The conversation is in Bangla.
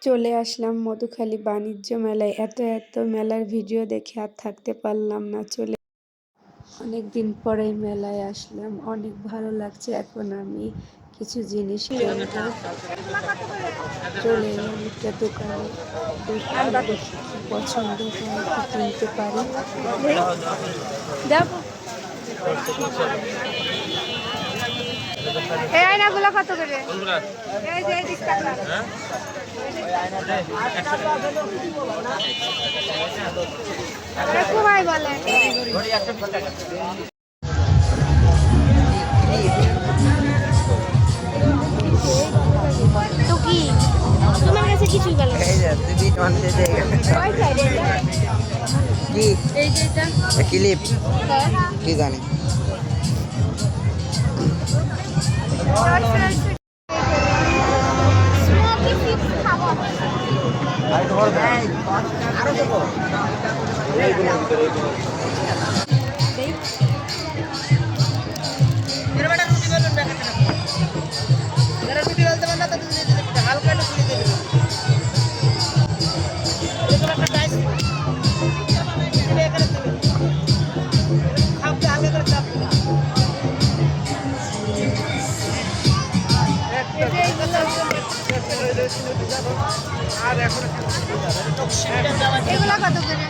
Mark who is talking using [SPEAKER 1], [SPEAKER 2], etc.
[SPEAKER 1] চলে আসলাম মধুখালী বাণিজ্য মেলায়। এত মেলার ভিডিও দেখে আর থাকতে পারলাম না। অনেক দিন পরে মেলায় আসলাম, অনেক ভালো লাগছে। এখন আমি কিছু জিনিস কিনবো। চলে এলাম একটা দোকানে, দেখি কি পছন্দ হয়, কি কিনতে পারি।
[SPEAKER 2] এই আয়নাগুলো কত করে? এই যে কুমাই বলে তো কি তোমার কাছে কিছুই গেল
[SPEAKER 3] এই যে তুই অনতে দে কি
[SPEAKER 2] এই যে এটা
[SPEAKER 3] ক্লিপ কি জানি
[SPEAKER 2] স্মোকি চিপস খাবো
[SPEAKER 3] আরো দেবো হালকা
[SPEAKER 2] এগুলা কত করে?